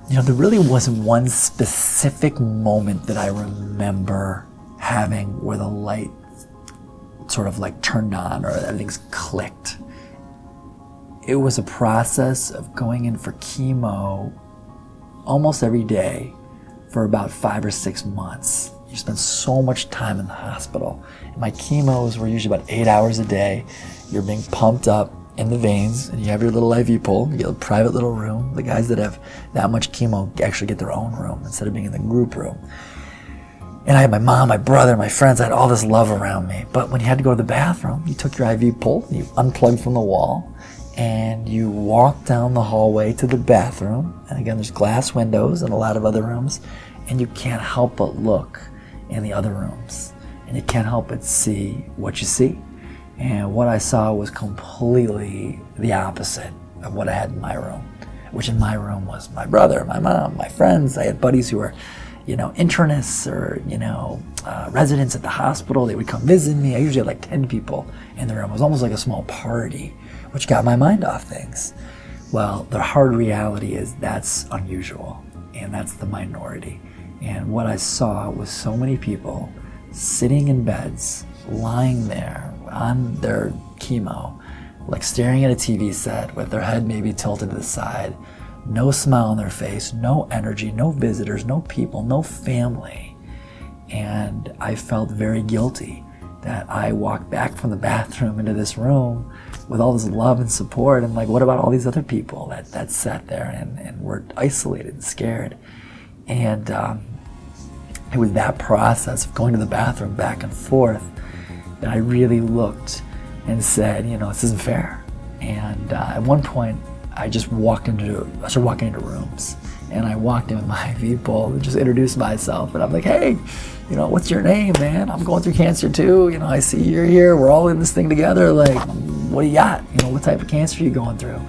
There really wasn't one specific moment that I remember having where the light sort of like turned on or everything's clicked. It was a process of going in for chemo almost every day for about 5 or 6 months. You spend so much time in the hospital. And my chemos were usually about 8 hours a day. You're being pumped up in the veins, and you have your little IV pole. You get a private little room. The guys that have that much chemo actually get their own room instead of being in the group room. And I had my mom, my brother, my friends. I had all this love around me. But when you had to go to the bathroom, you took your IV pole, you unplugged from the wall, and you walked down the hallway to the bathroom. And again, there's glass windows and a lot of other rooms, and you can't help but look in the other rooms, and you can't help but see what you see. And what I saw was completely the opposite of what I had in my room, which in my room was my brother, my mom, my friends. I had buddies who were, internists or, residents at the hospital. They would come visit me. I usually had like 10 people in the room. It was almost like a small party, which got my mind off things. Well, the hard reality is that's unusual, and that's the minority. And what I saw was so many people sitting in beds, lying there on their chemo, like staring at a TV set with their head maybe tilted to the side, no smile on their face, no energy, no visitors, no people, no family. And I felt very guilty that I walked back from the bathroom into this room with all this love and support. And like, what about all these other people that sat there and were isolated and scared? And it was that process of going to the bathroom back and forth that I really looked and said, this isn't fair. And at one point, I started walking into rooms, and I walked in with my IV pole and just introduced myself. And I'm like, hey, what's your name, man? I'm going through cancer too. I see you're here. We're all in this thing together. Like, what do you got? What type of cancer are you going through?